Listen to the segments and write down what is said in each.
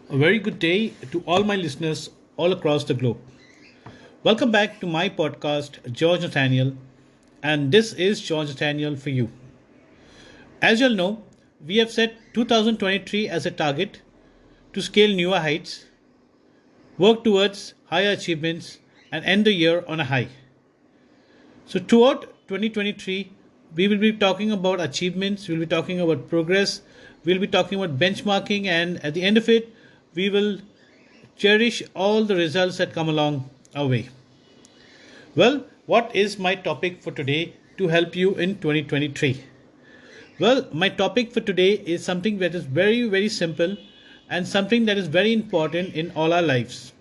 A very good day to all my listeners all across the globe. Welcome back to my podcast, George Nathaniel, and this is George Nathaniel for you. As you'll know, we have set 2023 as a target to scale newer heights, work towards higher achievements, and end the year on a high. So, throughout 2023, we will be talking about achievements, we'll be talking about progress, we'll be talking about benchmarking, and at the end of it, we will cherish all the results that come along our way. Well, what is my topic for today to help you in 2023? Well, my topic for today is something that is very, very simple and something that is very important in all our lives.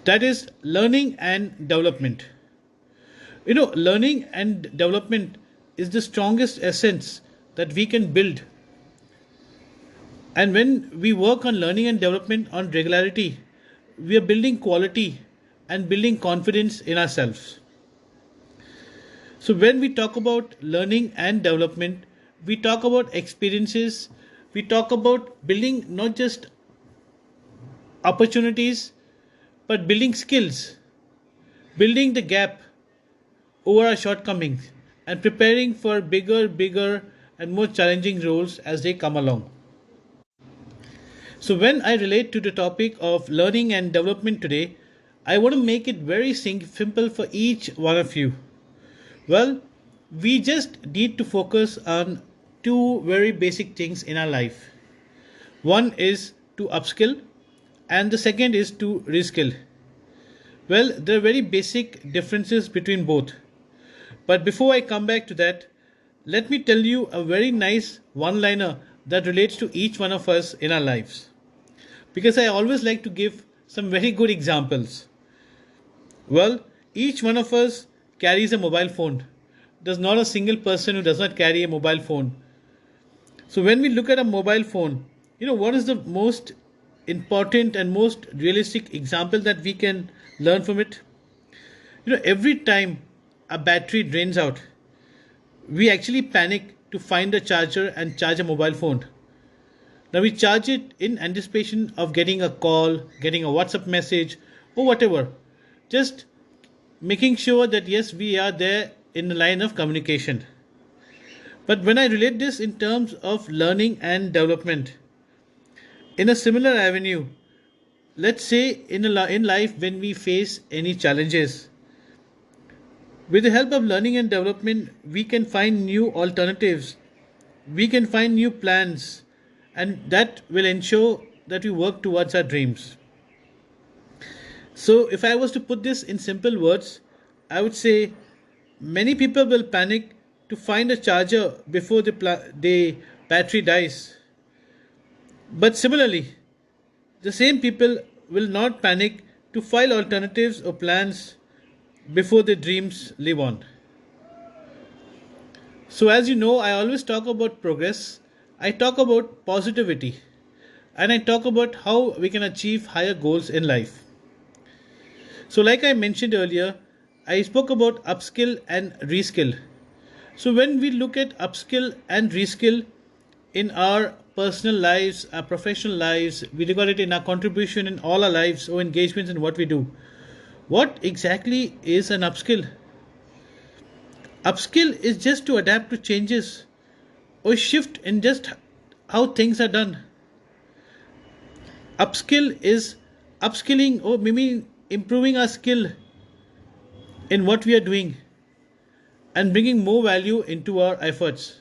That is learning and development. Learning and development is the strongest essence that we can build. And when we work on learning and development on regularity, we are building quality and building confidence in ourselves. So, when we talk about learning and development, we talk about experiences, we talk about building not just opportunities but building skills, building the gap over our shortcomings, and preparing for bigger, and more challenging roles as they come along. So, when I relate to the topic of learning and development today, I want to make it very simple for each one of you. Well, we just need to focus on two very basic things in our life. One is to upskill, and the second is to reskill. Well, there are very basic differences between both. But before I come back to that, let me tell you a very nice one liner that relates to each one of us in our lives. Because I always like to give some very good examples. Well, each one of us carries a mobile phone. There's not a single person who does not carry a mobile phone. So when we look at a mobile phone, what is the most important and most realistic example that we can learn from it? Every time a battery drains out, we actually panic to find a charger and charge a mobile phone. Now we charge it in anticipation of getting a call, getting a WhatsApp message, or whatever. Just making sure that yes, we are there in the line of communication. But when I relate this in terms of learning and development, in a similar avenue, let's say in life when we face any challenges, with the help of learning and development, we can find new alternatives, we can find new plans, and that will ensure that we work towards our dreams. So, if I was to put this in simple words, I would say many people will panic to find a charger before the battery dies. But similarly, the same people will not panic to file alternatives or plans before their dreams live on. So, as you know, I always talk about progress, I talk about positivity, and I talk about how we can achieve higher goals in life. So, like I mentioned earlier, I spoke about upskill and reskill. So, when we look at upskill and reskill in our personal lives, our professional lives, we look at it in our contribution in all our lives or engagements in what we do. What exactly is an upskill? Upskill is just to adapt to changes or shift in just how things are done. Upskill is upskilling or maybe improving our skill in what we are doing and bringing more value into our efforts.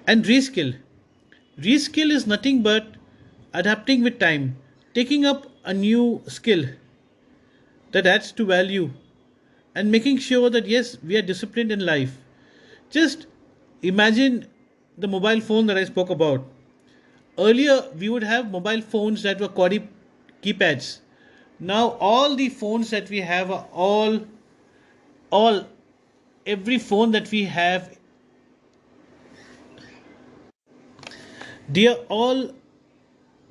And reskill. Reskill is nothing but adapting with time, taking up a new skill that adds to value and making sure that yes, we are disciplined in life. Just imagine the mobile phone that I spoke about. Earlier, we would have mobile phones that were QWERTY keypads. Now, all the phones that we have are all, every phone that we have, they are all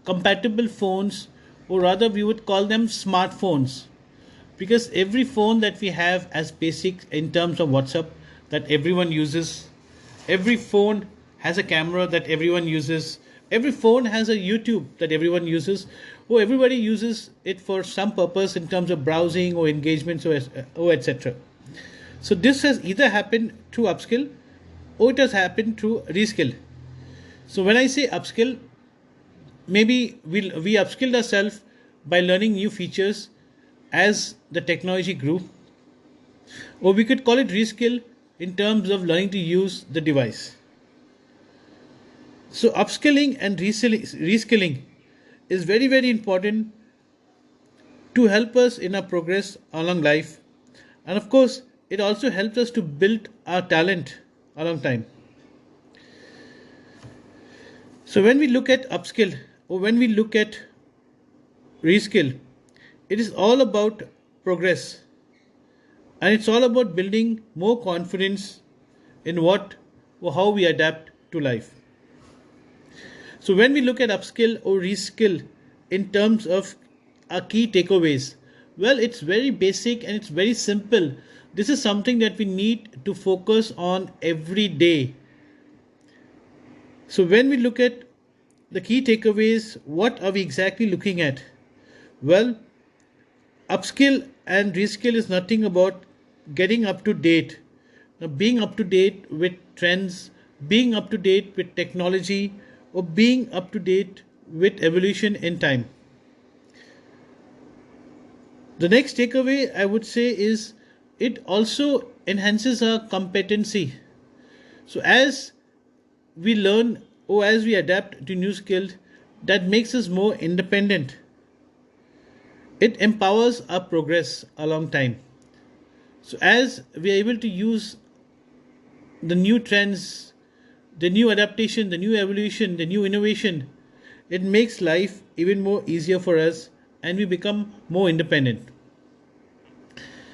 compatible phones, or rather, we would call them smartphones. Because every phone that we have as basic in terms of WhatsApp that everyone uses, every phone has a camera that everyone uses, Every phone has a YouTube that everyone uses, or everybody uses it for some purpose in terms of browsing or engagements or etc. So this has either happened through upskill or it has happened through reskill. So when I say upskill, maybe we upskilled ourselves by learning new features as the technology grew, or we could call it reskill in terms of learning to use the device. So upskilling and reskilling is very very important to help us in our progress along life, and of course it also helps us to build our talent along time. So when we look at upskill or when we look at reskill, it is all about progress, and it's all about building more confidence in what or how we adapt to life. So when we look at upskill or reskill in terms of our key takeaways, well, it's very basic and it's very simple. This is something that we need to focus on every day. So when we look at the key takeaways, what are we exactly looking at? Well, upskill and reskill is nothing about getting up to date. Now, being up to date with trends, being up to date with technology, or being up to date with evolution in time. The next takeaway I would say is it also enhances our competency. So as we learn or as we adapt to new skills, that makes us more independent. It empowers our progress along time. So as we are able to use the new trends, the new adaptation, the new evolution, the new innovation, it makes life even more easier for us and we become more independent.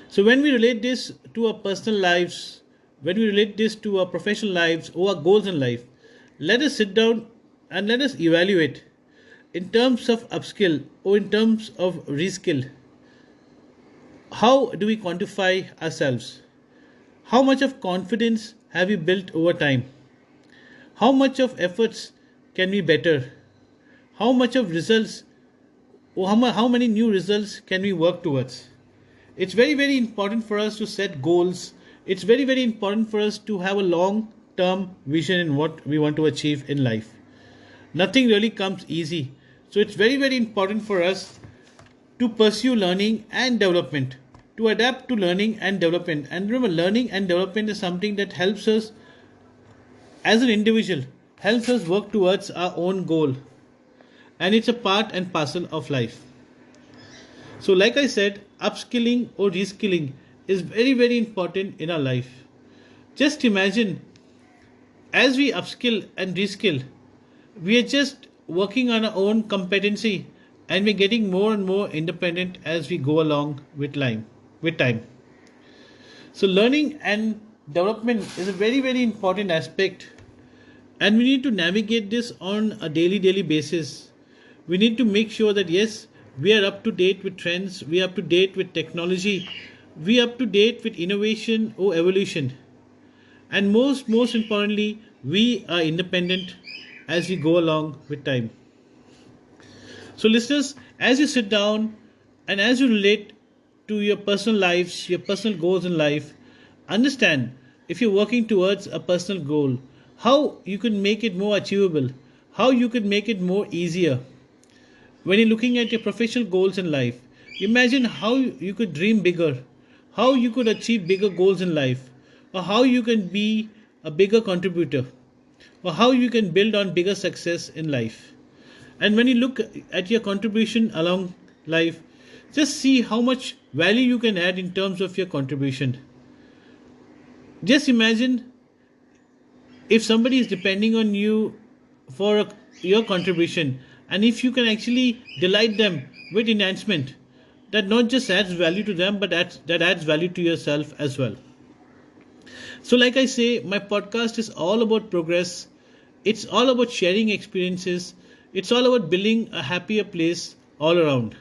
So when we relate this to our personal lives, when we relate this to our professional lives or our goals in life, let us sit down and let us evaluate in terms of upskill or in terms of reskill. How do we quantify ourselves? How much of confidence have we built over time? How much of efforts can we better? How much of results or how many new results can we work towards? It's very, very important for us to set goals. It's very, very important for us to have a long term vision in what we want to achieve in life. Nothing really comes easy. So it's very, very important for us to pursue learning and development, to adapt to learning and development. And remember, learning and development is something that helps us as an individual, helps us work towards our own goal. And it's a part and parcel of life. So, like I said, upskilling or reskilling is very, very important in our life. Just imagine as we upskill and reskill, we are just working on our own competency and we're getting more and more independent as we go along with time. So, learning and development is a very, very important aspect, and we need to navigate this on a daily basis. We need to make sure that yes, we are up to date with trends, we are up to date with technology, we are up to date with innovation or evolution, and most importantly, we are independent as we go along with time. So listeners, as you sit down and as you relate to your personal lives, your personal goals in life, understand if you're working towards a personal goal, how you can make it more achievable, how you could make it more easier. When you're looking at your professional goals in life, imagine how you could dream bigger, how you could achieve bigger goals in life, or how you can be a bigger contributor, or how you can build on bigger success in life. And when you look at your contribution along life, just see how much value you can add in terms of your contribution. Just imagine if somebody is depending on you for your contribution, and if you can actually delight them with enhancement, that not just adds value to them but that adds value to yourself as well. So like I say, my podcast is all about progress, it's all about sharing experiences, it's all about building a happier place all around.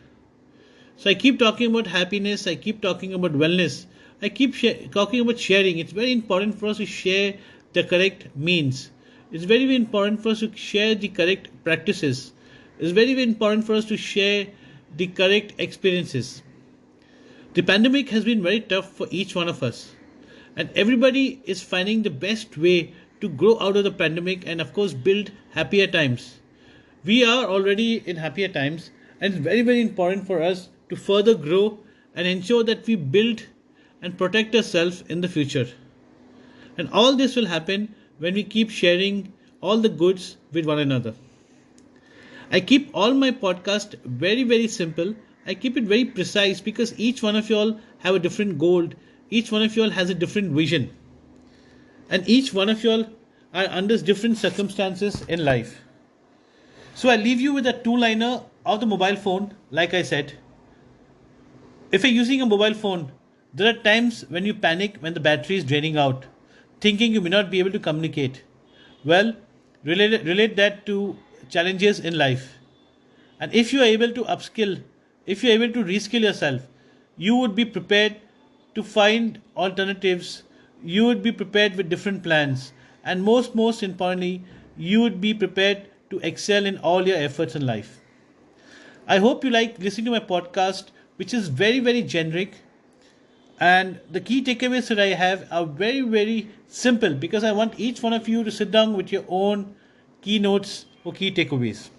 So I keep talking about happiness, I keep talking about wellness, I keep talking about sharing. It's very important for us to share the correct means. It's very, very important for us to share the correct practices. It's very, very important for us to share the correct experiences. The pandemic has been very tough for each one of us, and everybody is finding the best way to grow out of the pandemic and, of course, build happier times. We are already in happier times, and it's very, very important for us to further grow and ensure that we build and protect ourselves in the future. And all this will happen when we keep sharing all the goods with one another. I keep all my podcast very, very simple. I keep it very precise because each one of y'all have a different goal. Each one of y'all has a different vision. And each one of y'all are under different circumstances in life. So I leave you with a two-liner of the mobile phone, like I said. If you're using a mobile phone, there are times when you panic when the battery is draining out, thinking you may not be able to communicate. Well, relate that to challenges in life. And if you are able to upskill, if you are able to reskill yourself, you would be prepared to find alternatives, you would be prepared with different plans, and most importantly, you would be prepared to excel in all your efforts in life. I hope you like listening to my podcast, which is very, very generic. And the key takeaways that I have are very, very simple because I want each one of you to sit down with your own keynotes or key takeaways.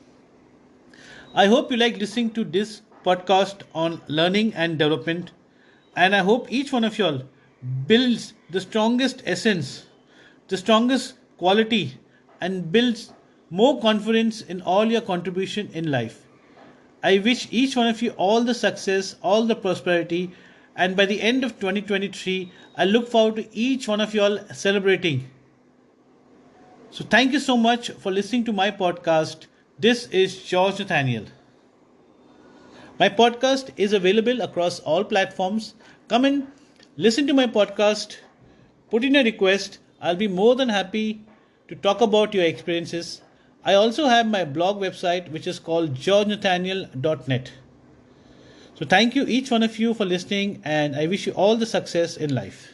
I hope you like listening to this podcast on learning and development. And I hope each one of y'all builds the strongest essence, the strongest quality, and builds more confidence in all your contribution in life. I wish each one of you all the success, all the prosperity, and by the end of 2023, I look forward to each one of you all celebrating. So thank you so much for listening to my podcast. This is George Nathaniel. My podcast is available across all platforms. Come and listen to my podcast, put in a request. I'll be more than happy to talk about your experiences. I also have my blog website which is called georgenathaniel.net. So thank you each one of you for listening, and I wish you all the success in life.